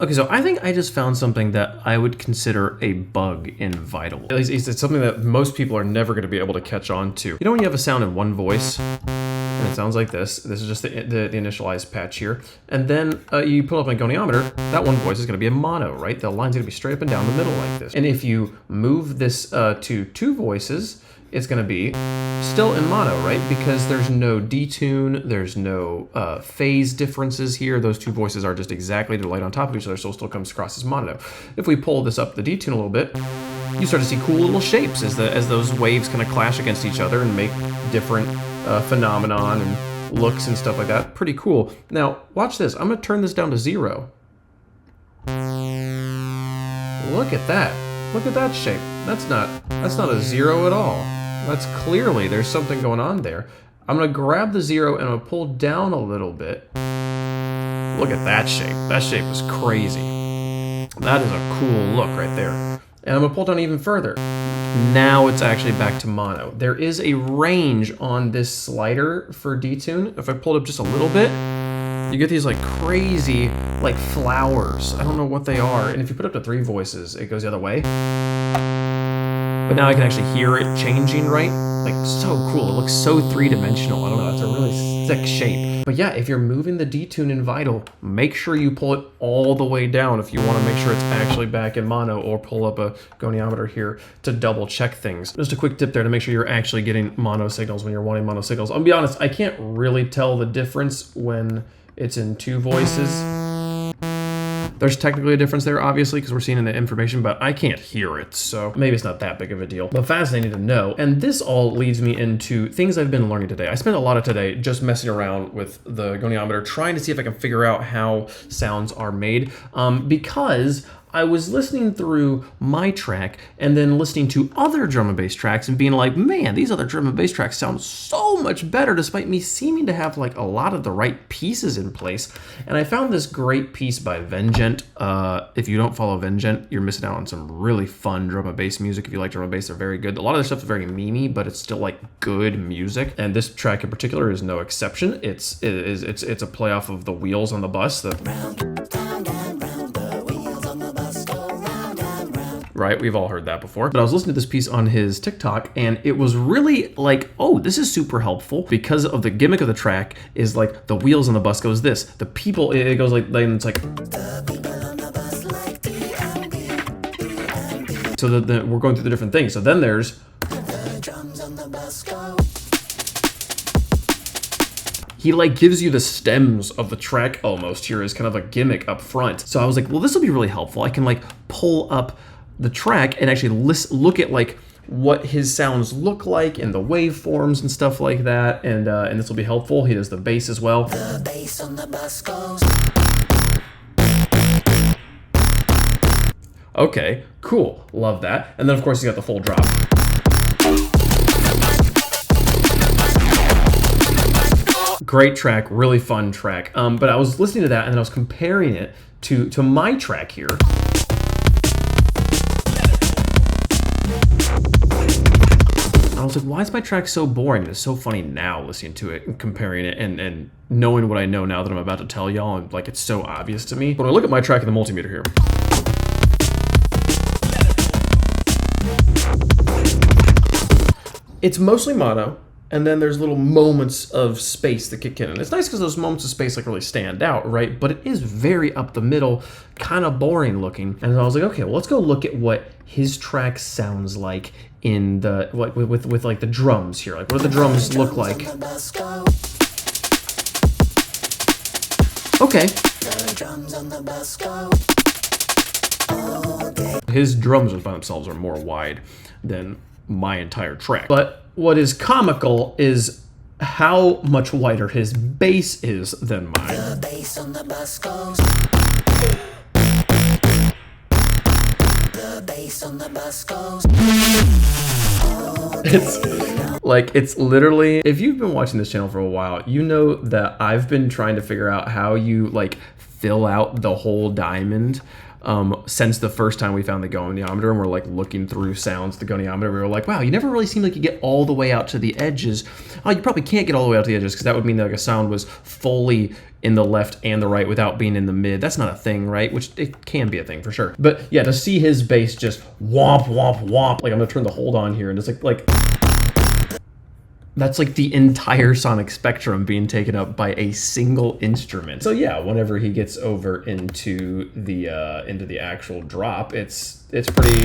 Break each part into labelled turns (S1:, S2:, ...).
S1: Okay, so I think I just found something that I would consider a bug in Vital. At least it's something that most people are never going to be able to catch on to. You know when you have a sound in one voice, and it sounds like this. This is just the initialized patch here. And then you pull up my goniometer, that one voice is going to be a mono, right? The line's going to be straight up and down the middle like this. And if you move this to two voices, it's going to be still in mono, right? Because there's no detune, there's no phase differences here. Those two voices are just exactly, they're right on top of each other, so it still comes across as mono. If we pull this up the detune a little bit, you start to see cool little shapes as those waves kind of clash against each other and make different phenomenon and looks and stuff like that. Pretty cool. Now, watch this. I'm going to turn this down to 0. Look at that. Look at that shape. That's not a 0 at all. That's clearly, there's something going on there. I'm going to grab the 0 and I'm going to pull down a little bit. Look at that shape. That shape is crazy. That is a cool look right there. And I'm going to pull down even further. Now it's actually back to mono. There is a range on this slider for detune. If I pulled up just a little bit, you get these like crazy like flowers. I don't know what they are. And if you put up to 3 voices, it goes the other way. But now I can actually hear it changing, right? Like, so cool. It looks so three-dimensional. I don't know. It's a really sick shape. But yeah, if you're moving the detune in Vital, make sure you pull it all the way down if you want to make sure it's actually back in mono, or pull up a goniometer here to double check things. Just a quick tip there to make sure you're actually getting mono signals when you're wanting mono signals. I'll be honest, I can't really tell the difference when it's in 2 voices. There's technically a difference there, obviously, because we're seeing in the information, but I can't hear it, so maybe it's not that big of a deal. But fascinating to know. And this all leads me into things I've been learning today. I spent a lot of today just messing around with the goniometer, trying to see if I can figure out how sounds are made, because I was listening through my track and then listening to other drum and bass tracks and being like, man, these other drum and bass tracks sound so much better despite me seeming to have like a lot of the right pieces in place. And I found this great piece by Venjent. If you don't follow Venjent, you're missing out on some really fun drum and bass music. If you like drum and bass, they're very good. A lot of their stuff is very memey, but it's still like good music. And this track in particular is no exception. It's a play off of the wheels on the bus. Right? We've all heard that before. But I was listening to this piece on his TikTok, and it was really like, oh, this is super helpful because of the gimmick of the track is like the wheels on the bus goes this. The people, it goes like, then it's like. So that we're going through the different things. So then there's. He like gives you the stems of the track almost here as kind of a gimmick up front. So I was like, well, this will be really helpful. I can like pull up the track and actually look at like what his sounds look like and the waveforms and stuff like that, and this will be helpful. He does the bass as well. The bass on the bus goes. Okay, cool, love that. And then of course you got the full drop. Great track, really fun track. But I was listening to that and then I was comparing it to my track here. I was like, why is my track so boring? It's so funny now listening to it and comparing it and knowing what I know now that I'm about to tell y'all, and like it's so obvious to me. When I look at my track in the multimeter here, it's mostly mono, and then there's little moments of space that kick in. And it's nice because those moments of space like really stand out, right? But it is very up the middle, kind of boring looking. And I was like, okay, well, let's go look at what his track sounds like in the with like the drums here. Like, what do the drums look like? Okay. His drums by themselves are more wide than my entire track. But what is comical is how much wider his bass is than mine. The bass on the bus goes. The bass on the bus goes. It's literally, if you've been watching this channel for a while, you know that I've been trying to figure out how you like fill out the whole diamond. Since the first time we found the goniometer and we're like looking through sounds, the goniometer, we were like, wow, you never really seem like you get all the way out to the edges. Oh, you probably can't get all the way out to the edges because that would mean that like a sound was fully in the left and the right without being in the mid. That's not a thing, right? Which it can be a thing for sure. But yeah, to see his bass just womp, womp, womp, like I'm gonna turn the hold on here and just like that's like the entire sonic spectrum being taken up by a single instrument. So yeah, whenever he gets over into the actual drop, it's pretty.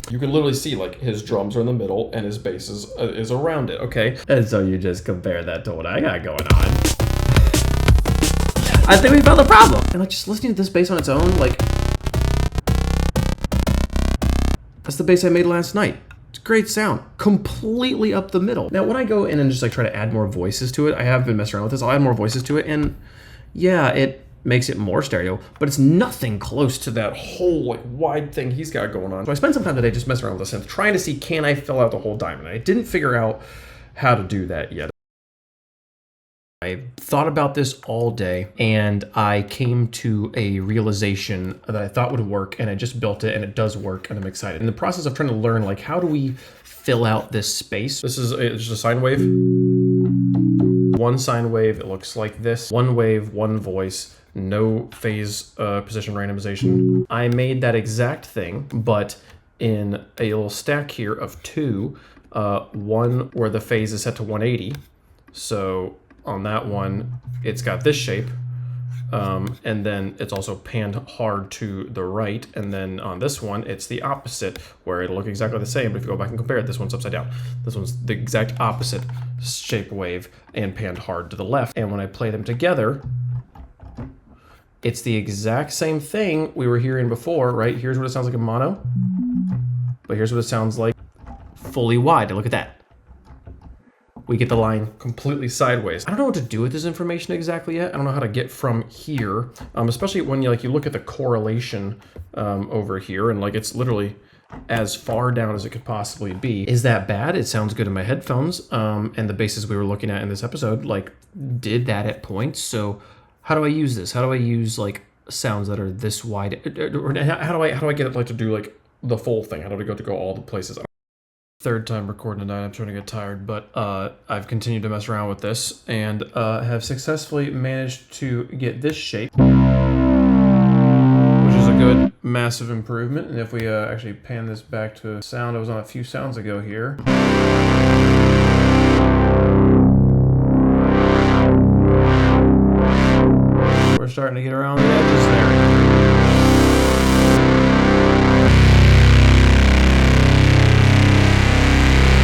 S1: You can literally see like his drums are in the middle and his bass is around it. Okay, and so you just compare that to what I got going on. I think we found the problem. And like just listening to this bass on its own, like. That's the bass I made last night. It's a great sound. Completely up the middle. Now, when I go in and just like try to add more voices to it, I have been messing around with this. I'll add more voices to it, and yeah, it makes it more stereo, but it's nothing close to that whole like wide thing he's got going on. So I spent some time today just messing around with the synth, trying to see, can I fill out the whole diamond? I didn't figure out how to do that yet. I thought about this all day and I came to a realization that I thought would work, and I just built it and it does work and I'm excited. In the process of trying to learn, like, how do we fill out this space? This is just a sine wave. One sine wave, it looks like this. One wave, one voice, no phase position randomization. I made that exact thing, but in a little stack here of two, one where the phase is set to 180. So on that one, it's got this shape, and then it's also panned hard to the right, and then on this one, it's the opposite, where it'll look exactly the same, but if you go back and compare it, this one's upside down. This one's the exact opposite shape wave and panned hard to the left. And when I play them together, it's the exact same thing we were hearing before, right? Here's what it sounds like in mono, but here's what it sounds like fully wide. Look at that. We get the line completely sideways. I don't know what to do with this information exactly yet. I don't know how to get from here, especially when you look at the correlation over here, and like it's literally as far down as it could possibly be. Is that bad? It sounds good in my headphones, and the basses we were looking at in this episode like did that at points. So how do I use this? How do I use like sounds that are this wide? Or how do I get it like to do like the full thing? How do we go all the places? Third time recording tonight, I'm starting to get tired, but I've continued to mess around with this and have successfully managed to get this shape, which is a good massive improvement. And if we actually pan this back to sound, I was on a few sounds ago here. We're starting to get around the edges there.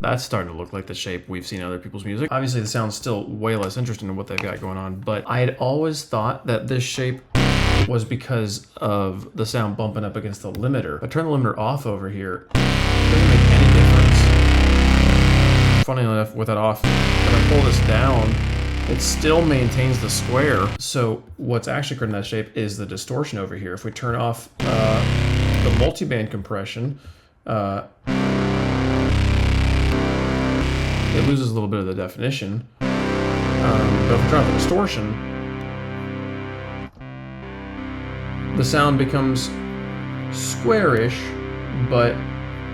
S1: That's starting to look like the shape we've seen in other people's music. Obviously, the sound's still way less interesting than what they've got going on, but I had always thought that this shape was because of the sound bumping up against the limiter. If I turn the limiter off over here, it doesn't make any difference. Funny enough, with that off, when I pull this down, it still maintains the square. So what's actually creating that shape is the distortion over here. If we turn off the multiband compression, it loses a little bit of the definition. But if we turn off the distortion, the sound becomes squarish, but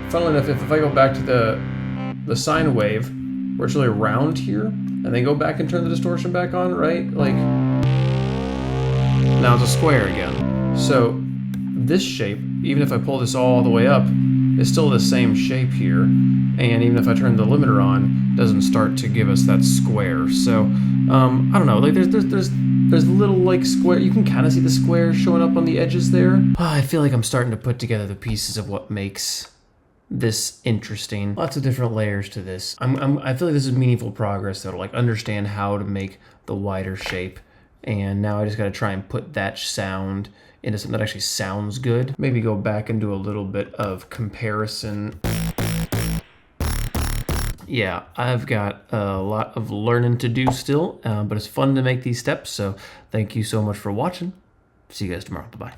S1: funnily enough, if I go back to the sine wave, where it's really round here, and then go back and turn the distortion back on, right? Like, now it's a square again. So this shape, even if I pull this all the way up, is still the same shape here. And even if I turn the limiter on, it doesn't start to give us that square. So, I don't know, like there's little like square, you can kind of see the square showing up on the edges there. I feel like I'm starting to put together the pieces of what makes this interesting. Lots of different layers to this. I feel like this is meaningful progress though, to like understand how to make the wider shape. And now I just gotta try and put that sound into something that actually sounds good. Maybe go back and do a little bit of comparison. Yeah, I've got a lot of learning to do still, but it's fun to make these steps. So thank you so much for watching. See you guys tomorrow. Bye-bye.